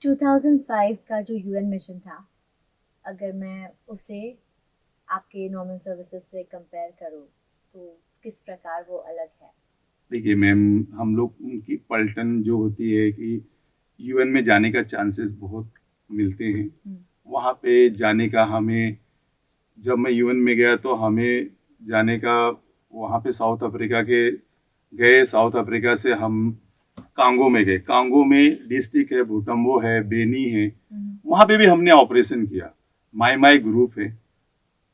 2005 का जो UN mission था, अगर मैं उसे आपके नॉर्मल सर्विसेज से कंपेयर करूँ, तो किस प्रकार वो अलग है? देखिए मैम, हम लोग उनकी पलटन जो होती है कि यूएन में जाने का चांसेस बहुत मिलते हैं। वहाँ पे जाने का हमें, जब मैं यूएन में गया तो हमें जाने का, वहाँ पे साउथ अफ्रीका के गए। साउथ अफ्रीका से हम कांगो में गए। कांगो में डिस्ट्रिक्ट है, भूटम्बो है, बेनी है। वहाँ पे भी हमने ऑपरेशन किया। माई माई ग्रुप है।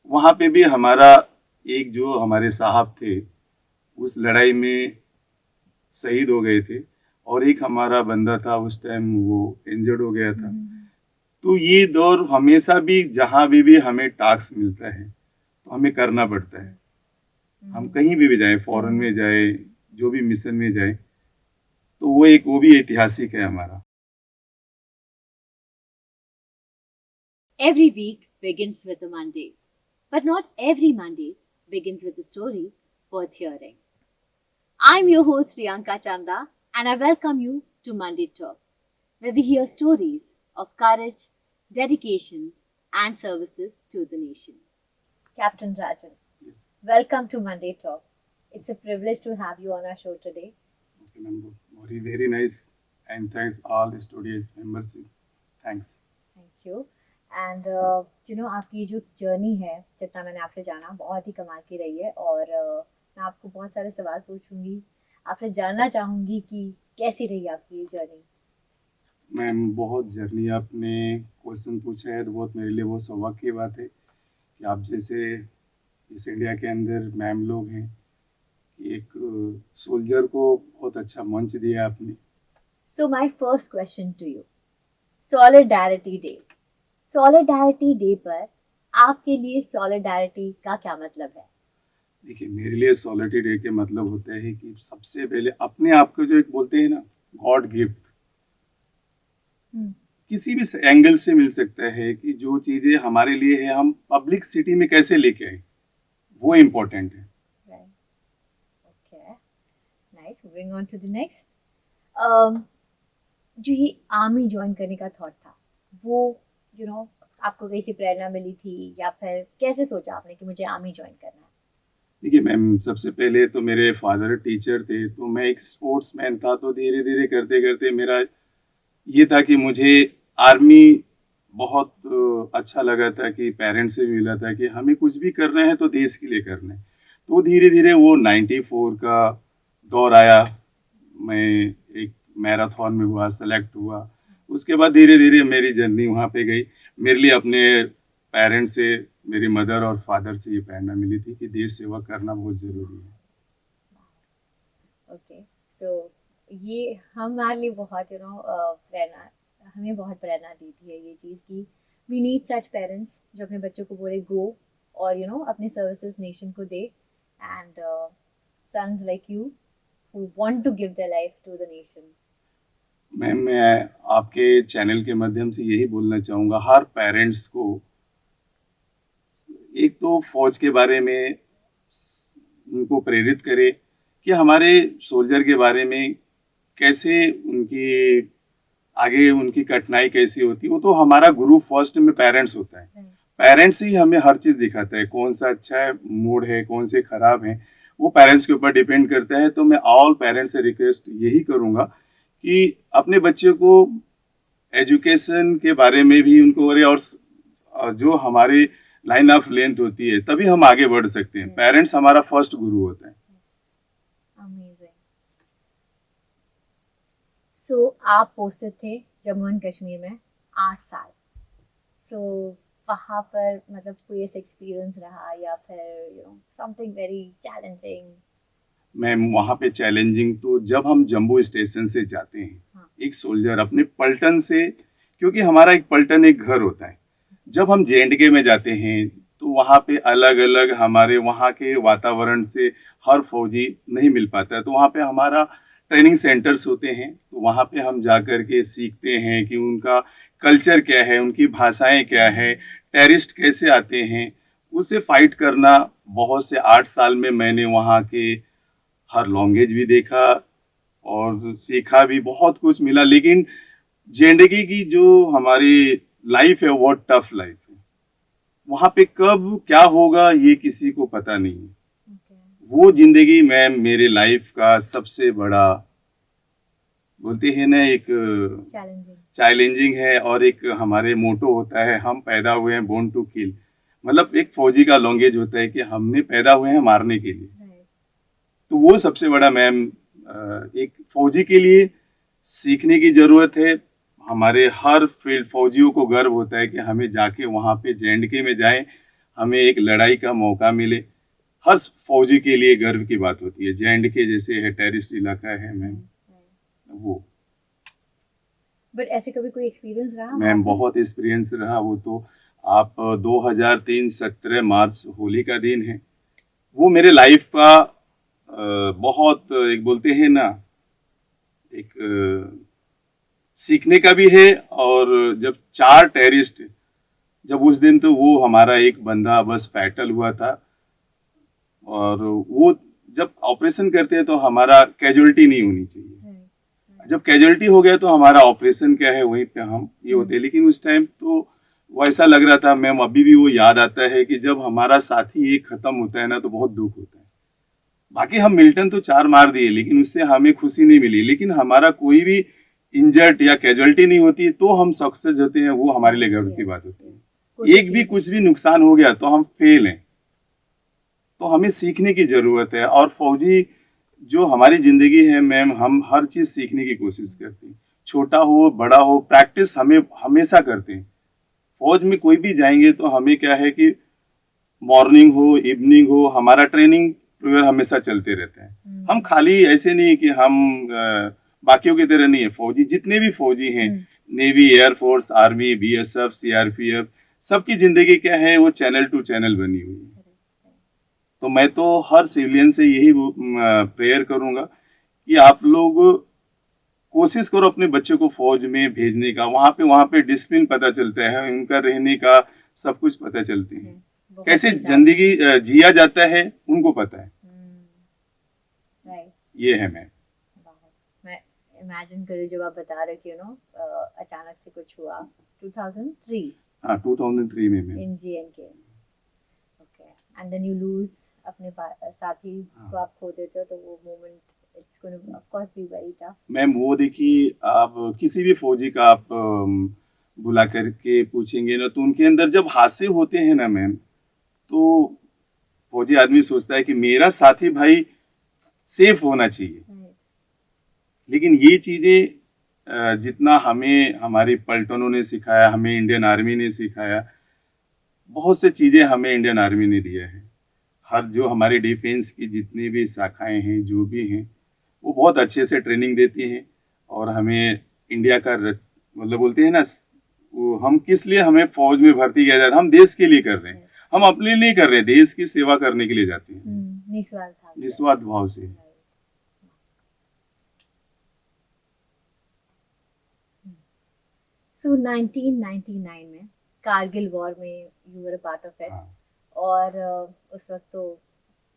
वहाँ पे भी हमारा एक जो हमारे साहब थे उस लड़ाई में शहीद हो गए थे, और एक हमारा बंदा था उस टाइम वो इंजर्ड हो गया था। तो ये दौर हमेशा भी जहाँ भी हमें टास्क मिलता है तो हमें करना पड़ता है। हम कहीं भी जाए, फॉरेन में जाए, जो भी मिशन में जाए, तो वो भी ऐतिहासिक है हमारा। Every week begins with a Monday, but not every Monday begins with a story worth hearing. I'm your host Riyanka Chanda, and I welcome you to Monday Talk, where we hear stories of courage, dedication, and services to the nation. Captain Rajan, Yes. welcome to Monday Talk. It's a privilege to have you on our show today. Okay, ma'am. Very, very nice. And thanks all the studios members. Thanks. Thank you and आपकी जो journey है, जितना मैंने आपसे जाना, बहुत ही कमाल की रही है। और मैं आपको बहुत सारे सवाल पूछूंगी, आपसे जानना चाहूंगी कि कैसी रही आपकी ये जर्नी। मैम, बहुत जर्नी आपने क्वेश्चन पूछा है तो बहुत मेरे लिए बहुत सौभाग्य की बात है कि आप जैसे इस इंडिया के अंदर मैम लोग हैं कि एक सोल्जर को बहुत अच्छा मंच दिया आपने। So my first question to you, solidarity day. Solidarity day पर आपके लिए सॉलिडारिटी का क्या मतलब है? देखिए, मेरे लिए सॉलिडारिटी डे के मतलब होता है कि सबसे पहले अपने आप को, जो एक बोलते हैं ना, गॉड गिफ्ट, किसी भी एंगल से मिल सकता है कि जो चीजें हमारे लिए है हम पब्लिक सिटी में कैसे लेके आए, वो इम्पोर्टेंट है। Okay, nice. Moving on to the next, जो ये आर्मी ज्वाइन करने का थॉट था, वो आपको कैसी प्रेरणा मिली थी, या फिर कैसे सोचा आपने कि मुझे आर्मी ज्वाइन करना है? देखिए मैम, सबसे पहले तो मेरे फादर टीचर थे, तो मैं एक स्पोर्ट्समैन था। तो धीरे धीरे करते करते मेरा ये था कि मुझे आर्मी बहुत अच्छा लगा था, कि पेरेंट्स से भी मिला था कि हमें कुछ भी करना है तो देश के लिए करना है। तो धीरे धीरे वो 94 का दौर आया। मैं एक मैराथन में हुआ, सेलेक्ट हुआ। उसके बाद धीरे धीरे मेरी जर्नी वहाँ पे गई। मेरे लिए अपने पेरेंट्स से, मेरी मदर और फादर से ये प्रेरणा मिली थी कि देश सेवा करना बहुत ज़रूरी है। ओके, सो ये हमारे लिए बहुत प्रेरणा, हमें बहुत प्रेरणा देती है ये चीज़ कि वी नीड सच पेरेंट्स जो अपने बच्चों को बोले गो, और अपने सर्विसेज नेशन को दे। And sons like you who want to give their life to the nation. Ma'am, मैं आपके चैनल के माध्यम से यही बोलना चाहूँगा हर पेरेंट्स को, एक तो फौज के बारे में उनको प्रेरित करे कि हमारे सोल्जर के बारे में कैसे उनकी आगे उनकी कठिनाई कैसी होती है। वो तो हमारा गुरु फर्स्ट में पेरेंट्स होता है। पेरेंट्स ही हमें हर चीज़ दिखाता है, कौन सा अच्छा है मूड है, कौन से खराब है, वो पेरेंट्स के ऊपर डिपेंड करता है। तो मैं ऑल पेरेंट्स से रिक्वेस्ट यही करूँगा कि अपने बच्चे को एजुकेशन के बारे में भी उनको करे, और जो हमारी लाइन ऑफ लेंथ होती है तभी हम आगे बढ़ सकते हैं। पेरेंट्स हमारा फर्स्ट गुरु होता है। अमेजिंग। सो आप पोस्टेड थे जम्मू एंड कश्मीर में 8 साल। सो वहाँ पर मतलब कोई ऐसा एक्सपीरियंस रहा, या फिर समथिंग वेरी चैलेंजिंग? मैम, वहाँ पे चैलेंजिंग तो जब हम जम्मू स्टेशन से जाते हैं, हाँ। एक सोल्जर अपने पलटन से, क्योंकि हमारा एक पलटन एक घर होता है। जब हम जेएंडके में जाते हैं तो वहाँ पे अलग अलग हमारे वहाँ के वातावरण से हर फौजी नहीं मिल पाता है। तो वहाँ पे हमारा ट्रेनिंग सेंटर्स होते हैं, तो वहाँ पे हम जा कर के सीखते हैं कि उनका कल्चर क्या है, उनकी भाषाएं क्या है, टेररिस्ट कैसे आते हैं, उससे फाइट करना। बहुत से 8 साल में मैंने वहाँ के हर लैंग्वेज भी देखा और सीखा भी, बहुत कुछ मिला। लेकिन जिंदगी की जो हमारी लाइफ है बहुत टफ लाइफ है। वहां पे कब क्या होगा ये किसी को पता नहीं है। वो जिंदगी में मेरे लाइफ का सबसे बड़ा, बोलते हैं ना, एक चैलेंजिंग। चैलेंजिंग है। और एक हमारे मोटो होता है, हम पैदा हुए हैं बोर्न टू किल। मतलब एक फौजी का लैंग्वेज होता है कि हमने पैदा हुए हैं मारने के लिए। तो वो सबसे बड़ा मैम, एक फौजी के लिए सीखने की जरूरत है। हमारे हर फील्ड फौजियों को गर्व होता है कि हमें जाके वहाँ पे JNK में जाए, हमें एक लड़ाई का मौका मिले। हर फौजी के लिए गर्व की बात होती है। JNK जैसे है टेररिस्ट इलाका है मैम, वो बट ऐसे कभी कोई एक्सपीरियंस रहा मैम बहुत एक्सपीरियंस रहा। वो तो आप 2003 17 मार्च होली का दिन है। वो मेरे लाइफ का बहुत, एक बोलते हैं ना, एक सीखने का भी है। और जब 4 टेररिस्ट, जब उस दिन तो वो हमारा एक बंदा बस फैटल हुआ था। और वो जब ऑपरेशन करते हैं तो हमारा कैजुअलिटी नहीं होनी चाहिए। जब कैजुअलिटी हो गया तो हमारा ऑपरेशन क्या है वहीं पे हम ये होते हैं। लेकिन उस टाइम तो वो ऐसा लग रहा था मैम, अभी भी वो याद आता है कि जब हमारा साथी एक खत्म होता है ना तो बहुत दुख होता है। बाकी हम मिल्टन तो 4 मार दिए लेकिन उससे हमें खुशी नहीं मिली। लेकिन हमारा कोई भी इंजर्ड या कैजुअलिटी नहीं होती तो हम सक्सेस होते हैं, वो हमारे लिए गर्व की बात होती है। एक भी कुछ भी नुकसान हो गया तो हम फेल हैं। तो हमें सीखने की जरूरत है। और फौजी जो हमारी जिंदगी है मैम, हम हर चीज सीखने की कोशिश करते हैं, छोटा हो बड़ा हो, प्रैक्टिस हमें हमेशा करते हैं। फौज में कोई भी जाएंगे तो हमें क्या है कि मॉर्निंग हो इवनिंग हो, हमारा ट्रेनिंग पीरियड हमेशा चलते रहते हैं। हम खाली ऐसे नहीं कि हम बाकियों की तरह नहीं है। फौजी जितने भी फौजी हैं, navy, air force, army, BSF, CRPF, सबकी जिंदगी क्या है, वो चैनल टू चैनल बनी हुई है। तो मैं तो हर सिविलियन से यही प्रेयर करूंगा कि आप लोग कोशिश करो अपने बच्चों को फौज में भेजने का। वहाँ पे डिसिप्लिन पता चलता है, उनका रहने का सब कुछ पता चलते हैं, कैसे जिंदगी जिया जाता है उनको पता है। ये है मैं इमेजिन करो जब आप बता रहे कि अचानक से कुछ हुआ 2003। हाँ 2003 में मैं in JNK। Okay, and then you lose अपने साथी को आप खो देते हो, तो वो moment it's gonna of course be very tough. Ma'am वो देखिए, आप किसी भी फौजी का आप बुला करके पूछेंगे ना तो उनके अंदर जब हादसे होते हैं ना मैम, तो फौजी आदमी सोचता है कि मेरा साथी भाई सेफ होना चाहिए। लेकिन ये चीजें जितना हमें हमारी पलटनों ने सिखाया, हमें इंडियन आर्मी ने सिखाया, बहुत से चीजें हमें इंडियन आर्मी ने दिया है। हर जो हमारी डिफेंस की जितनी भी शाखाएं हैं, जो भी हैं, वो बहुत अच्छे से ट्रेनिंग देती हैं। और हमें इंडिया का मतलब बोलते हैं ना, वो हम किस लिए हमें फौज में भर्ती किया जाता है, हम देश के लिए कर रहे हैं, हम अपने लिए कर रहे हैं, देश की सेवा करने के लिए जाते हैं निस्वार्थ भाव से। सो 1999 में कारगिल वॉर में you were a part of it. और उस वक्त तो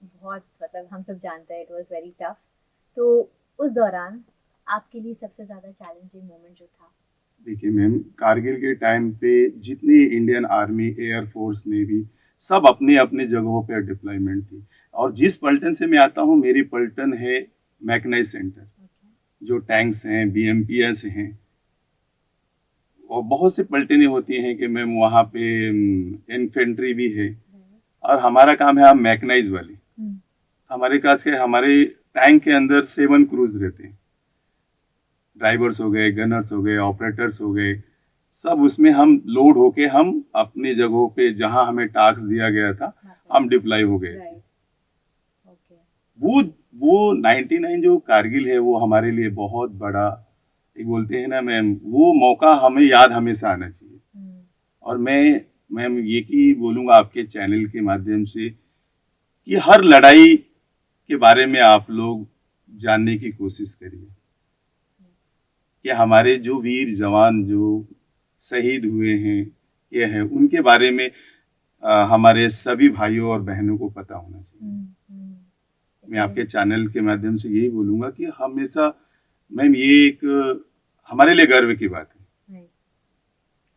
बहुत, मतलब हम सब जानते हैं, इट वाज वेरी टफ। तो उस दौरान आपके लिए सबसे ज्यादा चैलेंजिंग मोमेंट जो था? देखिए मैम, कारगिल के टाइम पे जितनी इंडियन आर्मी, एयरफोर्स, नेवी, सब अपने अपने जगहों पे डिप्लॉयमेंट थी। और जिस पलटन से मैं आता हूँ, मेरी पलटन है मैकनाइज सेंटर, जो टैंक्स हैं, BMPs हैं, और बहुत से पलटनें होती हैं कि मैम वहाँ पे इन्फेंट्री भी है। और हमारा काम है हम मैकनाइज वाले, हमारे पास के हमारे टैंक के अंदर 7 क्रूज रहते हैं, ड्राइवर्स हो गए, गनर्स हो गए, ऑपरेटर्स हो गए, सब उसमें हम लोड होके हम अपनी जगहों पे जहां हमें टास्क दिया गया था हम डिप्लॉय हो गए थे। वो 99 जो कारगिल है वो हमारे लिए बहुत बड़ा, एक बोलते हैं ना मैम, वो मौका हमें याद हमेशा आना चाहिए। और मैं मैम ये की बोलूँगा आपके चैनल के माध्यम से कि हर लड़ाई के बारे में आप लोग जानने की कोशिश करिए कि हमारे जो वीर जवान जो शहीद हुए हैं, ये है, उनके बारे में हमारे सभी भाइयों और बहनों को पता होना चाहिए। मैं आपके चैनल के माध्यम से यही बोलूँगा कि हमेशा मैम ये एक हमारे लिए गर्व की बात है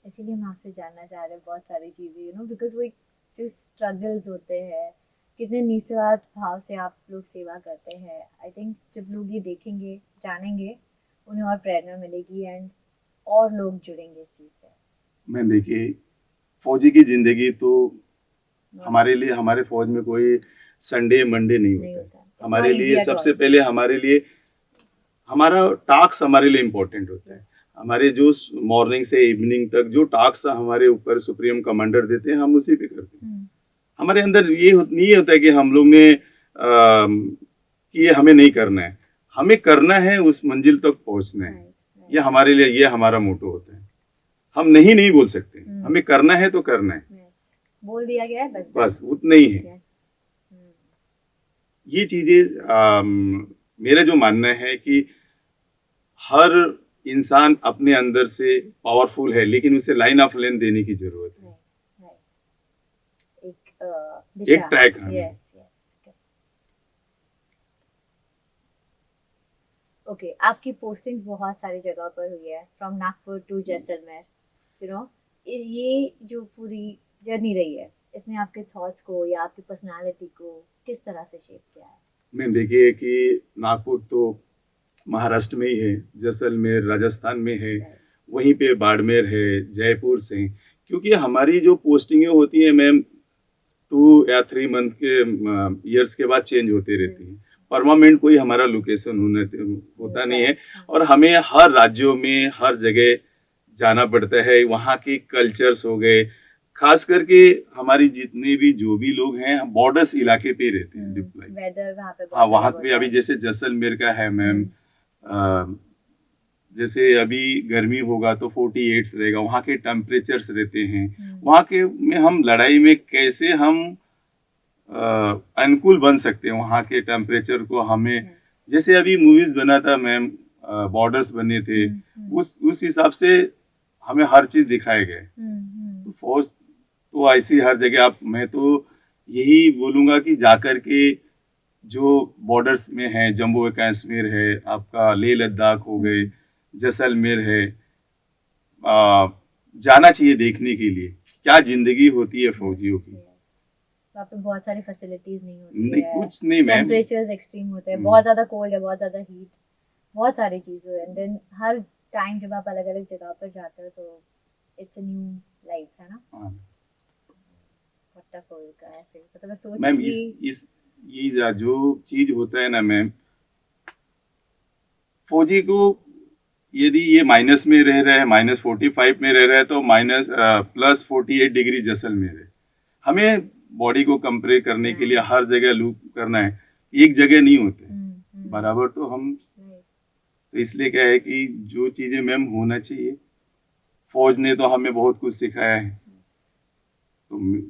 इसीलिए हम आपसे जानना चाह रहे हैं बहुत सारी चीज़ें, यू नो, बिकॉज वो एक जो स्ट्रगल्स होते हैं, कितने निस्वार्थ भाव से आप लोग सेवा करते हैं। आई थिंक जब लोग ये देखेंगे, जानेंगे, उन्हें और प्रेरणा मिलेगी एंड और लोग जुड़ेंगे इस चीज़ से। मैम देखिए, फौजी की जिंदगी तो हमारे लिए, हमारे फौज में कोई संडे मंडे नहीं नहीं होता है। होता। It's हमारे not लिए easy at सबसे all. पहले हमारे लिए हमारा टास्क हमारे लिए इम्पोर्टेंट होता है। हमारे जो मॉर्निंग से इवनिंग तक जो टास्क हमारे ऊपर सुप्रीम कमांडर देते हैं, हम उसी पे करते हैं। हमारे अंदर ये नहीं होता है कि हम लोग ने कि ये हमें नहीं करना है, हमें करना है, उस मंजिल तक पहुंचना है। ये हमारे लिए, ये हमारा मोटो होता है। हम नहीं नहीं बोल सकते, हमें करना है तो करना है, बोल दिया गया है, बस उतना ही है। ये चीजें मेरा जो मानना है कि हर इंसान अपने अंदर से पावरफुल है, लेकिन उसे लाइन ऑफ लेन देने की जरूरत है। एक ट्रैक। ओके, आपकी पोस्टिंग्स बहुत सारी जगह पर हुई है, from Nagpur to Jaisalmer, you know, ये जो पूरी जर्नी रही है, इसने आपके थॉट्स को या आपकी पर्सनालिटी को किस तरह से शेप किया है? मैम देखिए कि नागपुर तो महाराष्ट्र में ही है, जैसलमेर राजस्थान में है, वहीं पे बाड़मेर है, जयपुर से। क्योंकि हमारी जो पोस्टिंगें होती हैं मैम 2 या 3 मंथ के ईयर्स के बाद चेंज होते रहती हैं। परमानेंट कोई हमारा लोकेशन होता नहीं है, और हमें हर राज्यों में हर जगह जाना पड़ता है। वहाँ के कल्चर्स हो गए, खास करके हमारी जितने भी जो भी लोग हैं बॉर्डर्स इलाके पे रहते हैं डिप्लॉय। वेदर वहाँ पे हाँ, वहाँ पे अभी जैसे जैसलमेर का है मैम, जैसे अभी गर्मी होगा तो 48 रहेगा, वहाँ के टेम्परेचर्स रहते हैं। वहाँ के में हम लड़ाई में कैसे हम अनुकूल बन सकते हैं वहाँ के टेम्परेचर को। हमें जैसे अभी मूवीज बना था मैम, बॉर्डर्स बने थे, उस हिसाब से हमें हर चीज दिखाए गए। तो फौज तो ऐसी हर जगह आप, मैं तो यही बोलूंगा कि जाकर के जो बॉर्डर्स में है, जम्मू और कश्मीर है, आपका लेह लद्दाख हो गए, जैसलमेर है, जाना चाहिए देखने के लिए क्या जिंदगी होती है फौजियों की। वहाँ पे बहुत सारी फैसिलिटीज नहीं होती नहीं, है, कुछ नहीं मैम, टेम्परेचर्स एक्सट्रीम होते हैं, बहुत ज्यादा कोल्ड है, बहुत ज्यादा हीट, बहुत सारी चीजें हैं। देन हर टाइम जब आप अलग अलग जगह पर जाते हो तो इट्स अ न्यू लाइफ, है ना। पट्टा कोल का ऐसे, मतलब मैं सोच मैम रही ये जो चीज होता है ना मैम, फौजी को यदि ये माइनस में रह रहा है, -45 में रह रहा है, तो +48 डिग्री जैसलमेर है। हमें बॉडी को कंपेयर करने के लिए हर जगह लूप करना है, एक जगह नहीं होते बराबर। तो हम तो इसलिए क्या है कि जो चीजें मैम होना चाहिए, फौज ने तो हमें बहुत कुछ सिखाया है। तो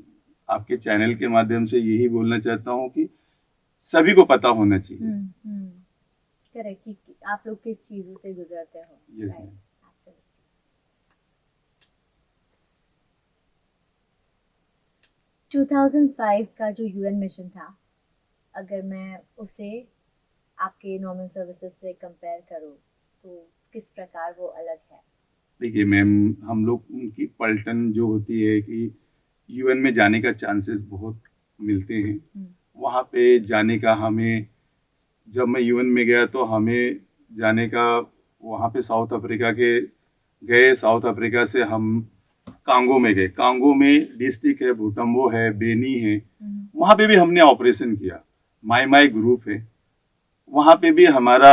आपके चैनल के माध्यम से यही बोलना चाहता हूँ कि सभी को पता होना चाहिए। करेक्ट, कि आप लोग किस चीजों से गुजरते हो। Yes ma'am. 2005 का जो यूएन मिशन था, अगर मैं उसे आपके नॉर्मल सर्विसेज से कंपेयर करूं तो किस प्रकार वो अलग है? देखिए मैम, हम लोग की पलटन जो होती है कि यूएन में जाने का चांसेस बहुत मिलते हैं। वहाँ पे जाने का हमें, जब मैं यूएन में गया तो हमें जाने का, वहाँ पे साउथ अफ्रीका के गए, साउथ अफ्रीका से हम कांगो में गए। कांगो में डिस्ट्रिक्ट है, भूटम्बो है, बेनी है, वहाँ पे भी हमने ऑपरेशन किया। माई ग्रुप है, वहाँ पे भी हमारा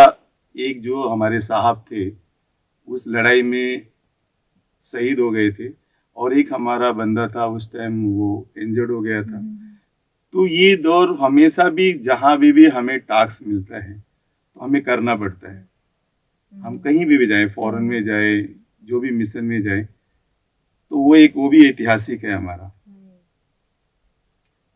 एक जो हमारे साहब थे उस लड़ाई में शहीद हो गए थे, और एक हमारा बंदा था उस टाइम वो इंजर्ड हो गया था। तो ये दौर हमेशा भी जहाँ भी हमें टास्क मिलता है तो हमें करना पड़ता है। हम कहीं भी जाए, फॉरेन में जाए, जो भी मिशन में जाए, तो वो भी ऐतिहासिक है हमारा।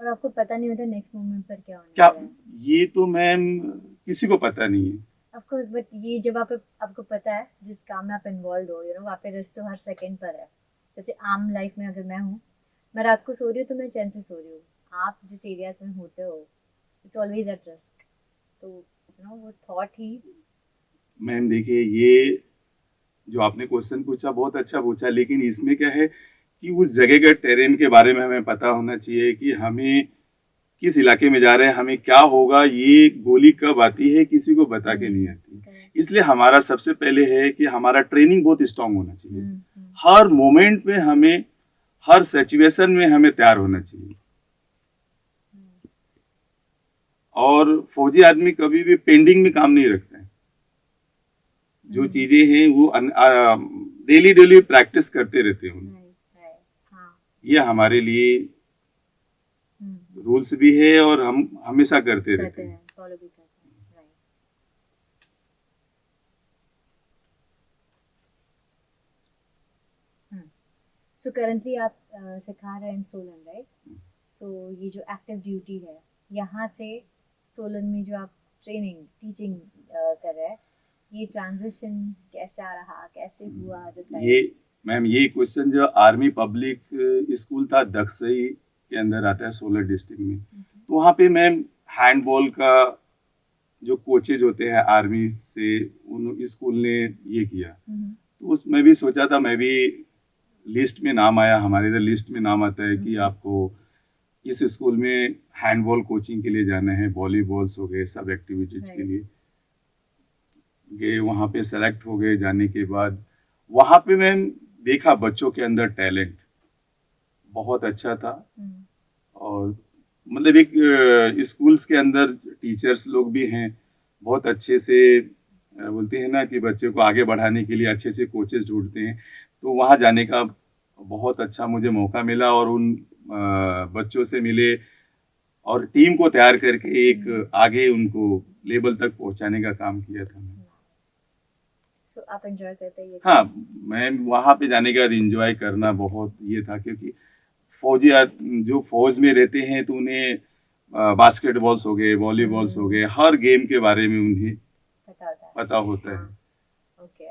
और आपको पता नहीं होता नेक्स्ट मोमेंट पर क्या होने क्या वाला है। ये तो मैम किसी को पता नहीं है। ऑफ कोर्स, बट ये जब आपको पता है जिस काम में आप इन्वॉल्व हो, यू नो, वहाँ पे रिस्क तो हर सेकंड पर है। जैसे आम लाइफ में अगर मैं हूँ, मैं रात को सो रही हूँ तो मैं चैन से सो रही हूँ। आप जिस एरियाज में होते हो, इट्स ऑलवेज एट रिस्क। तो यू नो वो थॉट ही। मैम देखिए, ये जो आपने क्वेश्चन पूछा बहुत अच्छा पूछा, लेकिन इसमें क्या है कि उस जगह के टेरेन के बारे में हमें पता होना चाहिए कि हमें किस इलाके में जा रहे हैं, हमें क्या होगा, ये गोली कब आती है किसी को बता के नहीं आती। इसलिए हमारा सबसे पहले है कि हमारा ट्रेनिंग बहुत स्ट्रांग होना चाहिए। हर मोमेंट में हमें, हर सिचुएशन में हमें तैयार होना चाहिए। और फौजी आदमी कभी भी पेंडिंग में काम नहीं रखते हैं। जो चीजें हैं वो डेली डेली प्रैक्टिस करते रहते हैं। ये हमारे लिए रूल्स भी है और हम हमेशा करते रहते हैं। फॉलो भी करते हैं, राइट। सो करंटली आप सिखा रहे हैं सोलन, राइट? सो ये जो एक्टिव ड्यूटी है, यहाँ से सोलन में जो आप ट्रेनिंग टीचिंग कर रहे हैं, ये ट्रांजिशन कैसे आ रहा, कैसे हुआ डिसाइड? ये मैम, ये क्वेश्चन जो आर्मी पब्लिक स्कूल था दक्षई के अंदर आता है सोलन डिस्ट्रिक्ट में, तो वहाँ पे मैम हैंडबॉल का जो कोचेज होते हैं आर्मी से, उन स्कूल ने ये किया। तो उसमें भी सोचा था, मैं भी लिस्ट में नाम आया, हमारे इधर लिस्ट में नाम आता है कि आपको इस स्कूल में हैंडबॉल कोचिंग के लिए जाना है, वॉलीबॉल्स हो गए, सब एक्टिविटीज के लिए गए। वहाँ पे सेलेक्ट हो गए। जाने के बाद वहाँ पे मैम देखा बच्चों के अंदर टैलेंट बहुत अच्छा था। और मतलब एक स्कूल्स के अंदर टीचर्स लोग भी हैं, बहुत अच्छे से बोलते हैं ना कि बच्चे को आगे बढ़ाने के लिए अच्छे अच्छे कोचेस ढूंढते हैं। तो वहाँ जाने का बहुत अच्छा मुझे मौका मिला और उन बच्चों से मिले और टीम को तैयार करके एक आगे उनको लेवल तक पहुंचाने का काम किया था। तो आप एंजॉय करते हैं? हाँ, मैं वहाँ पे जाने के बाद एंजॉय करना बहुत ये था, क्योंकि फौजी जो फौज में रहते हैं तो उन्हें बास्केटबॉल्स हो गए, वॉलीबॉल्स हो गए, हर गेम के बारे में उन्हें पता होता है। ओके,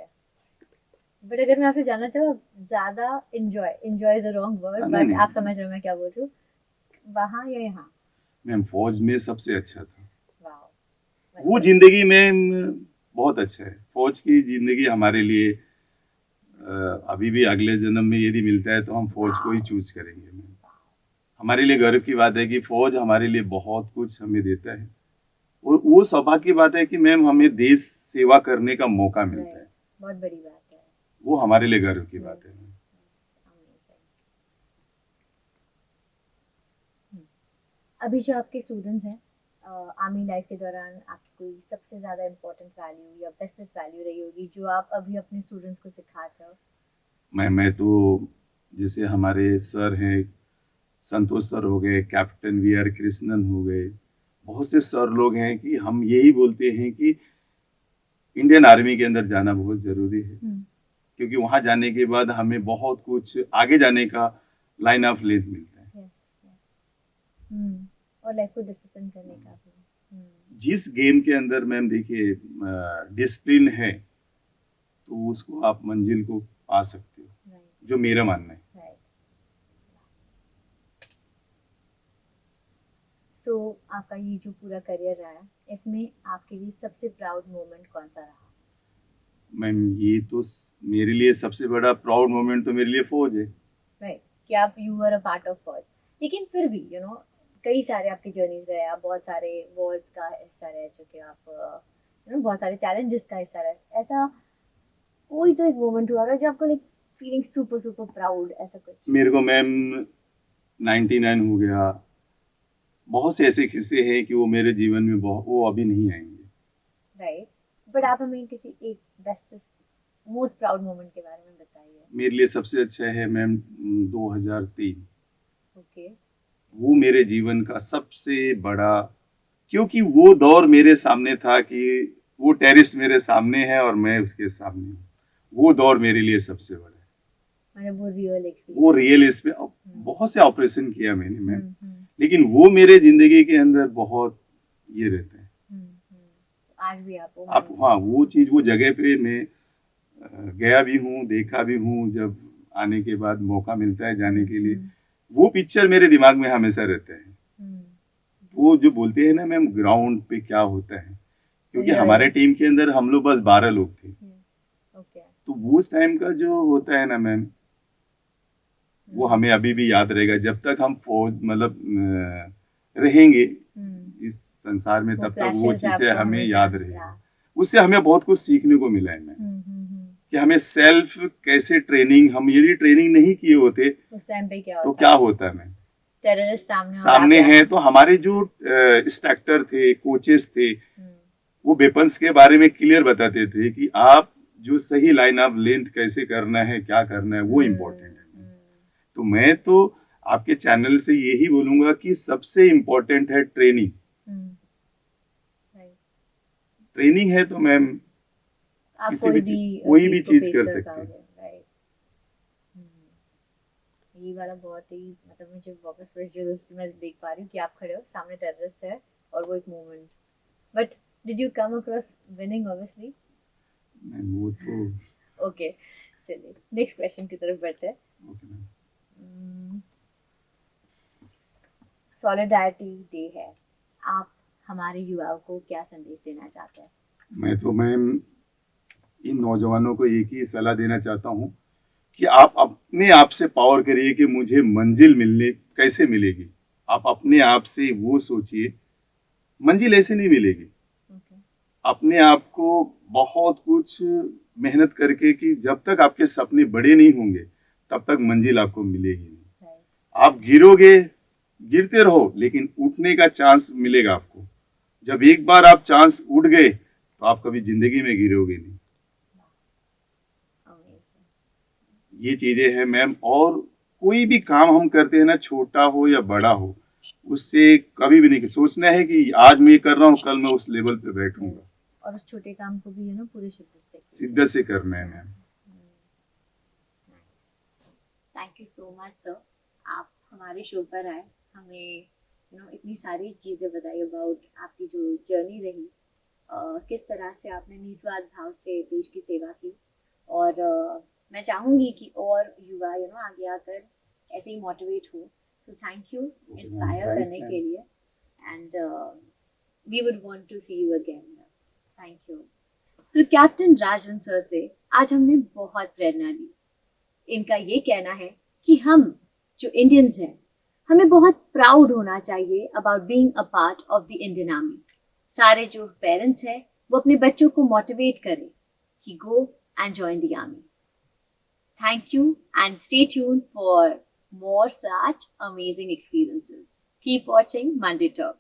बट अगर मैं आपसे जानना चाहूँ, ज्यादा enjoy is a wrong word, but आप समझ रहे हो मैं क्या बोल रही हूँ, वहाँ या यहाँ? मैम फौज में सबसे अच्छा था। वाह, वो जिंदगी में बहुत अच्छा है। फौज की जिंदगी हमारे लिए अभी भी अगले जन्म में यदि मिलता है तो हम फौज को ही चूज करेंगे। हमारे लिए गर्व की बात है कि फौज हमारे लिए बहुत कुछ हमें देता है। और वो सौभाग्य की बात है कि मैम हमें देश सेवा करने का मौका मिलता है। बहुत बड़ी बात है। वो हमारे लिए गर्व की बात है। अभी जो आपके स्टूडेंट्स हैं, आर्मी लाइफ के दौरान आपकी कोई सबसे ज़्यादा इम्पोर्टेंट वैल्यू या बेस्टेस्ट वैल्यू रही होगी जो आप अभी अपने स्टूडेंट्स को सिखाते हो? मैं तो जैसे हमारे सर हैं, संतोष सर हो गए, कैप्टन वी आर कृष्णन हो गए, बहुत से सर लोग हैं कि हम यही बोलते हैं कि इंडियन आर्मी के अंदर जाना बहुत ज़रूरी है। क्योंकि वहाँ जाने के बाद हमें बहुत कुछ आगे जाने का लाइन ऑफ लेंथ मिलता है। और लाइफ को डिसिप्लिन करने का भी। जिस गेम के अंदर मैम देखिए डिसिप्लिन है तो उसको आप मंजिल को पा सकते हो, जो मेरा मानना है। सो आपका ये जो पूरा करियर रहा है, इसमें आपके लिए सबसे प्राउड मोमेंट कौन सा रहा? मैम ये तो मेरे लिए सबसे बड़ा प्राउड मोमेंट तो मेरे लिए फौज है। राइट, कि आप you are a part of फौज। लेकिन फिर भी कई सारे आपकी जर्नीज रहे, आप बहुत सारे वॉर्स का हिस्सा रह चुके, आप बहुत सारे चैलेंजेस का हिस्सा रहे। ऐसा कोई तो एक मोमेंट हुआ जो आपको like feeling super super proud, ऐसा कुछ? मेरे को मैम 99 हो गया, बहुत से ऐसे किस्से हैं कि वो मेरे जीवन में वो अभी नहीं आएंगे। राइट, बट आप हमें किसी एक बेस्टेस्ट मोस्ट प्राउड मोमेंट के बारे में बताइए। मेरे लिए सबसे अच्छा है मैम 2003। ओके, वो मेरे जीवन का सबसे बड़ा, क्योंकि वो दौर मेरे सामने था कि वो टेररिस्ट मेरे सामने है और मैं उसके सामने हूँ। वो दौर मेरे लिए सबसे बड़ा है। वो रियल इस पे बहुत से ऑपरेशन किया मैंने मैम, लेकिन वो मेरे जिंदगी के अंदर बहुत ये रहता है। आज भी आप हाँ, वो चीज, वो जगह पे मैं गया भी हूँ, देखा भी हूँ। जब आने के बाद मौका मिलता है जाने के लिए, वो पिक्चर मेरे दिमाग में हमेशा रहता है। वो जो बोलते हैं ना मैम ग्राउंड पे क्या होता है, क्योंकि हमारे टीम के अंदर हम लोग बस 12 लोग थे। तो वो उस टाइम का जो होता है ना मैम, वो हमें अभी भी याद रहेगा जब तक हम फौज मतलब रहेंगे इस संसार में, वो तब तक वो flashes चीजें आपको हमें हमेशा याद रहेगा। उससे हमें बहुत कुछ सीखने को मिला है मैम, कि हमें सेल्फ कैसे ट्रेनिंग, हम यदि ट्रेनिंग नहीं किए होते उस टाइम पे क्या तो होता क्या होता मैम। टेररिस्ट सामने और सामने आप हैं यहाँ। तो हमारे जो इंस्ट्रक्टर थे, कोचेस थे, वो वेपन्स के बारे में क्लियर बताते थे कि आप जो सही लाइन ऑफ लेंथ कैसे करना है, क्या करना है, वो इम्पोर्टेंट है। तो मैं तो आपके चैनल से यही बोलूंगा कि सबसे इम्पोर्टेंट है ट्रेनिंग। ट्रेनिंग है तो मैम आप किसी भी कोई भी को चीज face कर कर सकते पाओगे, हैं। राइट। ये वाला बहुत ही मतलब मुझे वापस विजुअल्स में देख पा रही हूँ कि आप खड़े हो, सामने टेररिस्ट है और वो एक moment. But did you come across winning obviously? Ma'am वो तो ओके, चलिए नेक्स्ट क्वेश्चन की तरफ बढ़ते हैं। Okay ma'am. सॉलिडारिटी डे है, आप हमारे युवाओं को क्या संदेश देना चाहते हैं? मैं तो मैम इन नौजवानों को एक ही सलाह देना चाहता हूँ कि आप अपने आप से पावर करिए कि मुझे मंजिल मिलने कैसे मिलेगी। आप अपने आप से वो सोचिए, मंजिल ऐसे नहीं मिलेगी। Okay. अपने आप को बहुत कुछ मेहनत करके, कि जब तक आपके सपने बड़े नहीं होंगे तब तक मंजिल आपको मिलेगी नहीं। Right. आप गिरोगे, गिरते रहो, लेकिन उठने का चांस मिलेगा आपको। जब एक बार आप चांस उठ गए तो आप कभी जिंदगी में गिरोगे नहीं। Amazing. ये चीजें हैं मैम। और कोई भी काम हम करते हैं ना, छोटा हो या बड़ा हो, उससे कभी भी नहीं सोचना है कि आज मैं ये कर रहा हूँ, कल मैं उस लेवल पे बैठूंगा। और उस छोटे काम को भी पूरे शिद्दत से करना है ma'am. Thank you so much sir, आप हमारे शो पर आए, हमें इतनी सारी चीज़ें बताई अबाउट आपकी जो जर्नी रही, किस तरह से आपने निस्वार्थ भाव से देश की सेवा की। और मैं चाहूँगी कि और युवा आगे आकर ऐसे ही मोटिवेट हो। सो थैंक यू इंस्पायर करने के लिए, and we would want to see you again. Thank you. So captain Rajan sir से आज हमने बहुत प्रेरणा ली। इनका ये कहना है कि हम जो इंडियंस हैं, हमें बहुत प्राउड होना चाहिए about being a part of the Indian army. सारे जो पेरेंट्स हैं वो अपने बच्चों को मोटिवेट करें कि go and join the army. Thank you and stay tuned for more such amazing experiences. Keep watching Monday Talk.